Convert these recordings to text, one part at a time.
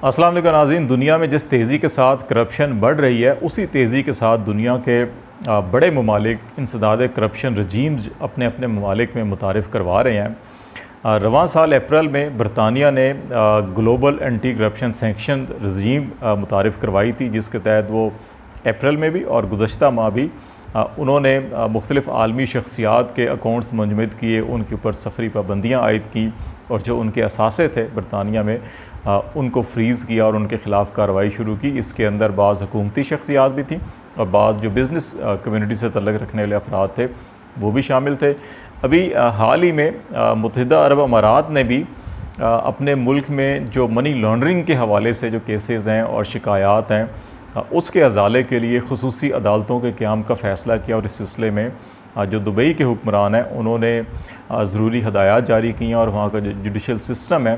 अस्सलाम वालेकुम नाज़रीन। दुनिया में जिस तेज़ी के साथ करप्शन बढ़ रही है, उसी तेज़ी के साथ दुनिया के बड़े ममालिक इंसदाद करप्शन रजीम्स अपने अपने ममालिक में मुतारिफ़ करवा रहे हैं। रवां साल अप्रैल में बरतानिया ने ग्लोबल एंटी करप्शन सेंक्शन रजीम मुतारिफ़ करवाई थी, जिसके तहत वो अप्रैल में भी और गुज़श्ता माह भी उन्होंने मुख्तलिफ़ आलमी शख्सियात के अकाउंट्स मुंजमद किए, उनके ऊपर सफरी पाबंदियाँ आयद की और जो उनके असासे थे बरतानिया में उनको फ्रीज़ किया और उनके ख़िलाफ़ कार्रवाई शुरू की। इसके अंदर बाज़ हुकूमती शख्सियात भी थी और बाज़ जो बिज़नेस कम्यूनिटी से तल्लक़ रखने वाले अफराद थे वो भी शामिल थे। अभी हाल ही में मुत्तहिदा अरब अमारात ने भी अपने मुल्क में जो मनी लॉन्ड्रिंग के हवाले से जो केसेस हैं और शिकायत हैं उसके अजाले के लिए खुसूसी अदालतों के क़याम का फ़ैसला किया और इस सिलसिले में जो दुबई के हुक्मरान हैं उन्होंने ज़रूरी हदायत जारी की हैं और वहाँ का जो जुडिशल सिस्टम है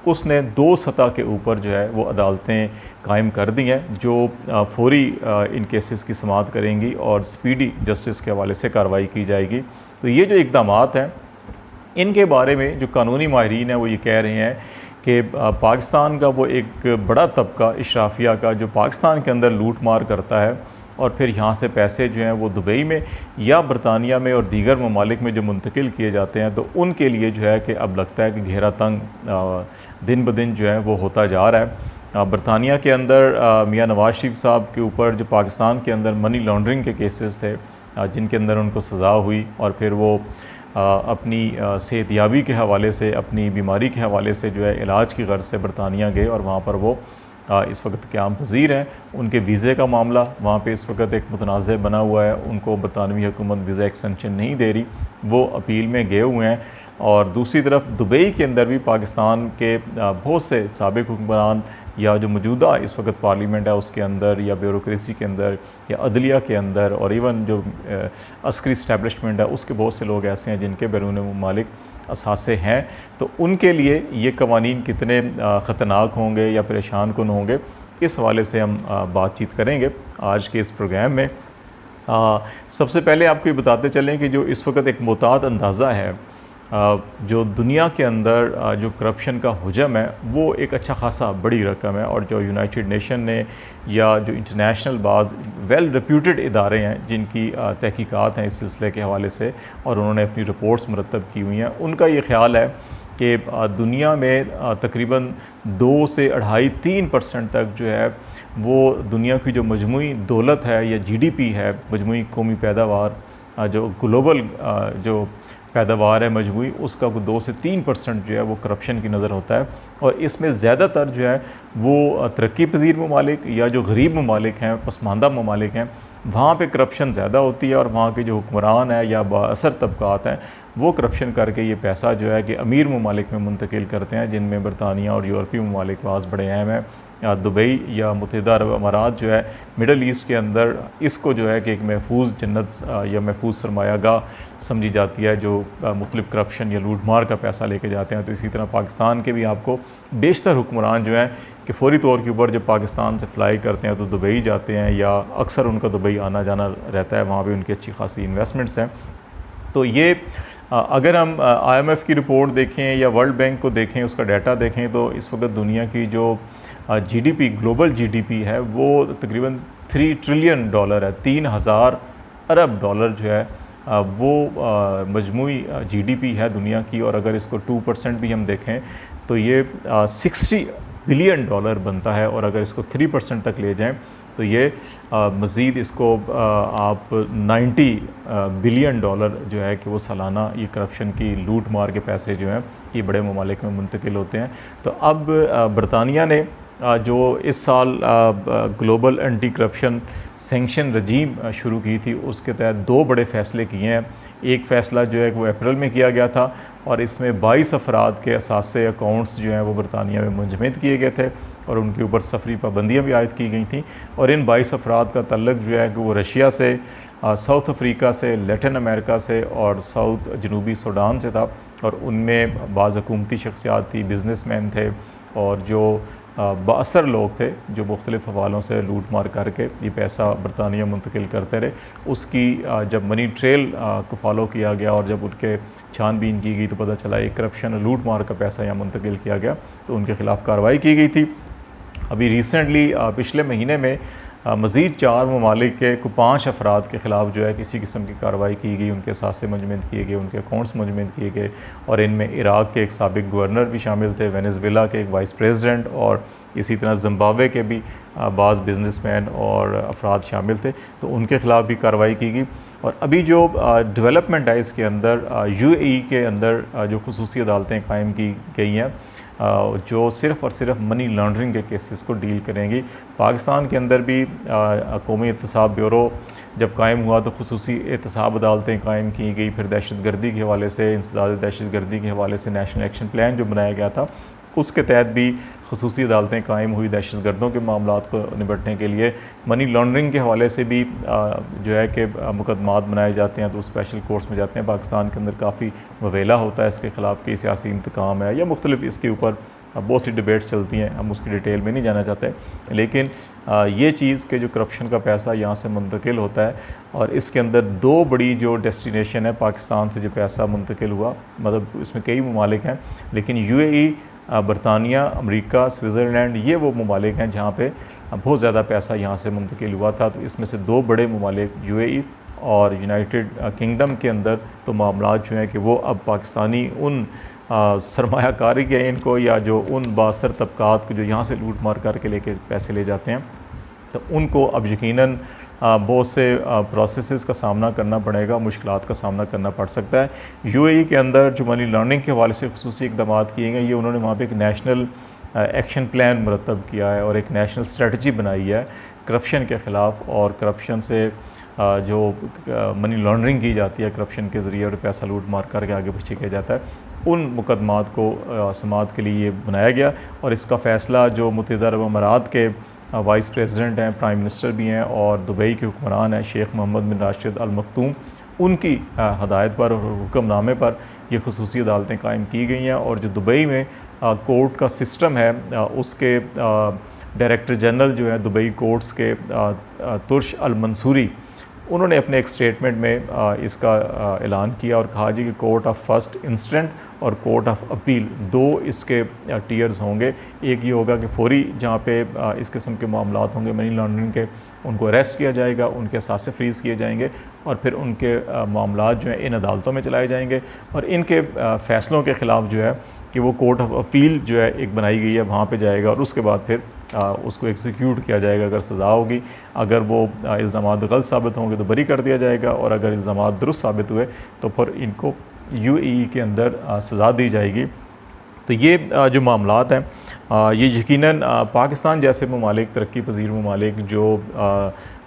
उसने 2 सतह के ऊपर जो है वो अदालतें कायम कर दी हैं जो फौरी इन केसेस की समाअत करेंगी और स्पीडी जस्टिस के हवाले से कार्रवाई की जाएगी। तो ये जो इक़दामात हैं इनके बारे में जो कानूनी माहिरीन हैं वो ये कह रहे हैं कि पाकिस्तान का वो एक बड़ा तबका इशराफिया का जो पाकिस्तान के अंदर लूट मार करता है और फिर यहाँ से पैसे जो हैं वो दुबई में या बरतानिया में और दीगर ममालिक में जो मुंतकिल किए जाते हैं, तो उनके लिए जो है कि अब लगता है कि घेरा तंग दिन ब दिन जो है वो होता जा रहा है। बरतानिया के अंदर मियाँ नवाज़ शरीफ साहब के ऊपर जो पाकिस्तान के अंदर मनी लॉन्ड्रिंग के केसेस थे जिनके अंदर उनको सज़ा हुई और फिर वो अपनी सेहतयाबी के हवाले से, अपनी बीमारी के हवाले से जो है इलाज की गर्ज से बरतानिया गए और वहाँ पर वो इस वक्त क़याम पज़ीर हैं। उनके वीज़े का मामला वहाँ पे इस वक्त एक मुतनाज़ बना हुआ है, उनको बरतानवी हुकूमत वीज़ा एक्सटेंशन नहीं दे रही, वो अपील में गए हुए हैं। और दूसरी तरफ दुबई के अंदर भी पाकिस्तान के बहुत से साबिक़ हुक्मरान या जो मौजूदा इस वक्त पार्लियामेंट है उसके अंदर या ब्यूरोक्रेसी के अंदर या अदलिया के अंदर और इवन जो अस्करी इस्टेब्लिशमेंट है उसके बहुत से लोग ऐसे हैं जिनके बैरून ममालिक असासे हैं। तो उनके लिए ये कवानीन कितने ख़तरनाक होंगे या परेशान कुन होंगे, इस हवाले से हम बातचीत करेंगे आज के इस प्रोग्राम में। सबसे पहले आपको ये बताते चलें कि जो इस वक्त एक मुताद अंदाज़ा है जो दुनिया के अंदर जो करप्शन का हुजम है वो एक अच्छा खासा बड़ी रकम है और जो यूनाइटेड नेशन ने या जो इंटरनेशनल बाज़ वेल रेप्यूटेड इदारे हैं जिनकी तहकीकात हैं इस सिलसिले के हवाले से और उन्होंने अपनी रिपोर्ट्स मुरतब की हुई हैं, उनका ये ख्याल है कि दुनिया में तकरीबन 2 से 2.5-3% तक जो है वो दुनिया की जो मजमूई दौलत है या GDP है, मजमूई कौमी पैदावार जो ग्लोबल जो पैदावार है मजमूई, उसका 2 से 3% जो है वो करप्शन की नज़र होता है। और इसमें ज़्यादातर जो है वो तरक्की पजीर ममालिक या जो गरीब ममालिक हैं, पसमानदा ममालिक हैं, वहाँ पे करप्शन ज़्यादा होती है और वहाँ के जो हुक्मरान हैं या बाअसर तबकात हैं वो करप्शन करके ये पैसा जो है कि अमीर ममालिक में मुंतकिल करते हैं, जिनमें बरतानिया और यूरोपीय ममालिक वास बड़े अहम हैं। दुबई या मुत्तहिदा अरब अमारात जो है मिडल ईस्ट के अंदर इसको जो है कि एक महफूज जन्नत या महफूज सरमायागाह समझी जाती है जो मुख्तलिफ़ करप्शन या लूट मार का पैसा लेके जाते हैं। तो इसी तरह पाकिस्तान के भी आपको बेशतर हुक्मरान जो हैं कि फ़ौरी तौर के ऊपर जब पाकिस्तान से फ़्लाई करते हैं तो दुबई जाते हैं या अक्सर उनका दुबई आना जाना रहता है, वहाँ भी उनकी अच्छी खासी इन्वेस्टमेंट्स हैं। तो ये अगर हम IMF की रिपोर्ट देखें या वर्ल्ड बैंक को देखें, उसका डाटा देखें, तो इस वक्त दुनिया की जो GDP ग्लोबल GDP है वो तकरीबन $3 ट्रिलियन है, 3000 अरब डॉलर जो है वो मजमूई GDP है दुनिया की। और अगर इसको 2% भी हम देखें तो ये $60 बिलियन बनता है और अगर इसको 3% तक ले जाएं तो ये मज़ीद इसको आप 90 बिलियन डॉलर जो है कि वो सालाना ये करप्शन की लूट मार के पैसे जो हैं ये बड़े ममालिक में मुंतकिल होते हैं। तो अब बरतानिया ने जो इस साल ग्लोबल एंटी करप्शन सेंक्शन रजीम शुरू की थी उसके तहत 2 बड़े फ़ैसले किए हैं। एक फ़ैसला जो है वो अप्रैल में किया गया था और इसमें 22 अफराद के असासे अकाउंट्स जो हैं वो बरतानिया में मुंजमद किए गए थे और उनके ऊपर सफरी पाबंदियाँ भी आयद की गई थी। और इन 22 अफराद का तल्लुक़ जो है कि वो रशिया से, साउथ अफ्रीका से, लैटिन अमेरिका से और साउथ जनूबी सूडान से था। और उनमें बाज़ हुकूमती शख्सियात थी, बिज़नेसमैन थे और जो बाअसर लोग थे जो मुख्तलिफ़ हवालों से लूट मार करके ये पैसा बरतानिया मुंतकिल करते रहे। उसकी जब मनी ट्रेल को फॉलो किया गया और जब उनके छानबीन की गई तो पता चला एक करप्शन लूट मार का पैसा यहाँ मुंतकिल किया गया, तो उनके ख़िलाफ़ कार्रवाई की गई थी। अभी रिसेंटली पिछले महीने में मज़ीद 4 ममालिक के 5 अफराद के ख़िलाफ़ जो है किसी किस्म की कार्रवाई की गई, उनके सासे मुंजमद किए गए, उनके अकाउंट्स मुंजमद किए गए और इनमें इराक़ के एक साबिक़ गवर्नर भी शामिल थे, वेनेज़ुएला के एक वाइस प्रेसिडेंट और इसी तरह ज़िम्बाब्वे के भी बाज़ बिजनेसमैन और अफराद शामिल थे, तो उनके ख़िलाफ़ भी कार्रवाई की गई। और अभी जो डेवलपमेंट है इसके अंदर UAE के अंदर जो खुसूसी अदालतें कायम की गई हैं जो सिर्फ़ और सिर्फ मनी लॉन्ड्रिंग के केसेस को डील करेंगी। पाकिस्तान के अंदर भी कौमी एहतसाब ब्यूरो जब कायम हुआ तो खुसूसी एहतसाब अदालतें कायम की गई, फिर दहशतगर्दी के हवाले से, इंसदाद दहशतगर्दी के हवाले से नेशनल एक्शन प्लान जो बनाया गया था उसके तहत भी खुसूसी अदालतें कायम हुई दहशतगर्दों के मामलात को निपटने के लिए। मनी लॉन्ड्रिंग के हवाले से भी जो है कि मुकदमात बनाए जाते हैं तो स्पेशल कोर्ट्स में जाते हैं। पाकिस्तान के अंदर काफ़ी मवेला होता है इसके ख़िलाफ़ कि सियासी इंतकाम है या मुख्तलिफ इसके ऊपर बहुत सी डिबेट्स चलती हैं, हम उसकी डिटेल में नहीं जाना चाहते, लेकिन ये चीज़ के जो करप्शन का पैसा यहाँ से मुंतकिल होता है और इसके अंदर 2 बड़ी जो डेस्टिनेशन है पाकिस्तान से जो पैसा मुंतकिल हुआ, मतलब इसमें कई ममालिक हैं, लेकिन UAE, बरतानिया, अमेरिका, स्विट्ज़रलैंड ये वो ममालिक हैं जहाँ पे बहुत ज़्यादा पैसा यहाँ से मुंतकिल हुआ था। तो इसमें से 2 बड़े ममालिक UAE और यूनाइटेड किंगडम के अंदर तो मामलात जो हैं कि वो अब पाकिस्तानी उन सरमायाकारी के इनको या जो उन बासर तबकात को जो यहाँ से लूट मार करके लेके पैसे ले जाते हैं तो उनको अब यकीनन बहुत से प्रोसेसेस का सामना करना पड़ेगा, मुश्किलात का सामना करना पड़ सकता है। UAE के अंदर जो मनी लॉन्ड्रिंग के हवाले से खुसूसी इक़दाम किए गए, ये उन्होंने वहाँ पे एक नेशनल एक्शन प्लान मुरतब किया है और एक नेशनल स्ट्रेटजी बनाई है करप्शन के ख़िलाफ़। और करप्शन से जो मनी लॉन्ड्रिंग की जाती है करप्शन के ज़रिए और पैसा लूट मार करके आगे पीछे किया जाता है, उन मुकदमात को समाअत के लिए ये बनाया गया। और इसका फ़ैसला जो मुत्तहिदा अरब अमारात के वाइस प्रेसिडेंट हैं, प्राइम मिनिस्टर भी हैं और दुबई के हुक्मरान हैं शेख मोहम्मद बिन राशिद अल मखतूम, उनकी हदायत पर और हुक्मनामे पर ये खुसूसी अदालतें कायम की गई हैं। और जो दुबई में कोर्ट का सिस्टम है उसके डायरेक्टर जनरल जो है दुबई कोर्ट्स के तुर्श अल मंसूरी, उन्होंने अपने एक स्टेटमेंट में इसका ऐलान किया और कहा जी कि कोर्ट ऑफ फर्स्ट इंस्टेंट और कोर्ट ऑफ अपील 2 इसके टीयर्स होंगे। एक ये होगा कि फौरी जहाँ पे इस किस्म के मामलात होंगे मनी लॉन्ड्रिंग के, उनको अरेस्ट किया जाएगा, उनके असासे फ्रीज़ किए जाएंगे और फिर उनके मामलात जो हैं इन अदालतों में चलाए जाएंगे। और इनके फ़ैसलों के ख़िलाफ़ जो है कि वो कोर्ट ऑफ अपील जो है एक बनाई गई है वहाँ पे जाएगा और उसके बाद फिर उसको एग्जीक्यूट किया जाएगा अगर सज़ा होगी। अगर वो इल्ज़ामात गलत साबित होंगे तो बरी कर दिया जाएगा और अगर इल्ज़ामात दुरुस्त साबित हुए तो फिर इनको UAE के अंदर सज़ा दी जाएगी। तो ये जो मामलात हैं ये यकीनन पाकिस्तान जैसे ममालिक, तरक्की पजीर ममालिक जो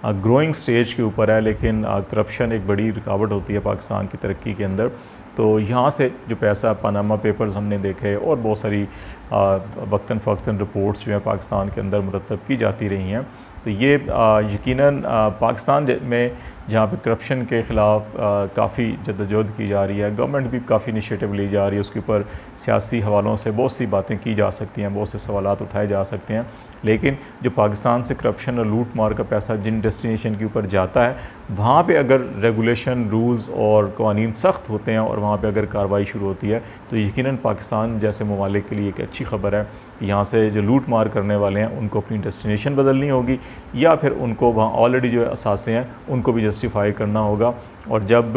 ग्रोइंग स्टेज के ऊपर है, लेकिन करप्शन एक बड़ी रुकावट होती है पाकिस्तान की तरक्की के अंदर। तो यहाँ से जो पैसा पनामा पेपर्स हमने देखे और बहुत सारी वक्तन फ़क्तन रिपोर्ट्स जो है पाकिस्तान के अंदर मुरतब की जाती रही हैं, तो ये यकीनन पाकिस्तान में जहाँ पे करप्शन के ख़िलाफ़ काफ़ी जद्दोजहद की जा रही है, गवर्नमेंट भी काफ़ी इनिशिएटिव ली जा रही है, उसके ऊपर सियासी हवालों से बहुत सी बातें की जा सकती हैं, बहुत से सवालात उठाए जा सकते हैं, लेकिन जो पाकिस्तान से करप्शन और लूट मार का पैसा जिन डेस्टिनेशन के ऊपर जाता है वहाँ पे अगर रेगुलेशन, रूल्स और क़वानीन सख्त होते हैं और वहाँ पे अगर कार्रवाई शुरू होती है तो यकीनन पाकिस्तान जैसे ममालिक के लिए एक अच्छी खबर है कि यहाँ से जो लूट मार करने वाले हैं उनको अपनी डेस्टिनेशन बदलनी होगी या फिर उनको वहाँ ऑलरेडी जो असासे हैं उनको भी जस्टिफाई करना होगा। और जब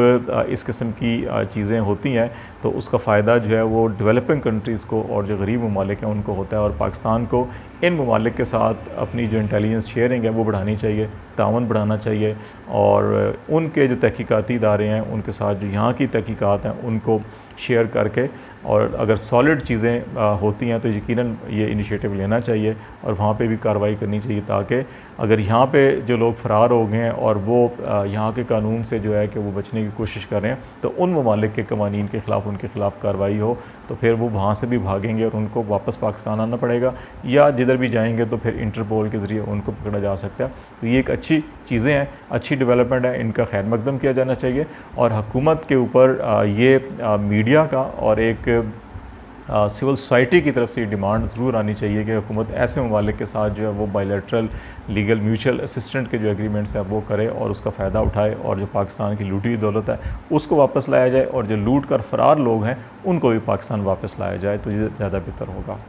इस किस्म की चीज़ें होती हैं तो उसका फ़ायदा जो है वो डेवलपिंग कंट्रीज़ को और जो गरीब ममालिक हैं उनको होता है। और पाकिस्तान को इन ममालिक के साथ अपनी जो इंटेलिजेंस शेयरिंग है वो बढ़ानी चाहिए, ताउन बढ़ाना चाहिए और उनके जो तहकीकाती इदारे हैं उनके साथ जो यहाँ की तहकीकात हैं उनको शेयर करके और अगर सॉलिड चीज़ें होती हैं तो यकीनन ये इनिशिएटिव लेना चाहिए और वहाँ पे भी कार्रवाई करनी चाहिए, ताकि अगर यहाँ पे जो लोग फ़रार हो गए हैं और वो यहाँ के कानून से जो है कि वो बचने की कोशिश कर रहे हैं तो उन ममालिक के कवानीन के ख़िलाफ़ उनके ख़िलाफ़ कार्रवाई हो तो फिर वो वहाँ से भी भागेंगे और उनको वापस पाकिस्तान आना पड़ेगा या जिधर भी जाएंगे तो फिर इंटरपोल के ज़रिए उनको पकड़ा जा सकता है। तो ये एक अच्छी चीज़ें हैं, अच्छी डेवलपमेंट है, इनका खैर मकदम किया जाना चाहिए। और हुकूमत के ऊपर ये मीडिया का और एक सिविल सोसाइटी की तरफ से डिमांड ज़रूर आनी चाहिए कि हुकूमत ऐसे ममालिक के साथ जो है वो बायलैटरल लीगल म्यूचुअल असिस्टेंट के जो एग्रीमेंट्स हैं वो करे और उसका फ़ायदा उठाए और जो पाकिस्तान की लूटी हुई दौलत है उसको वापस लाया जाए और जो लूट कर फ़रार लोग हैं उनको भी पाकिस्तान वापस लाया जाए तो ये ज़्यादा बेहतर होगा।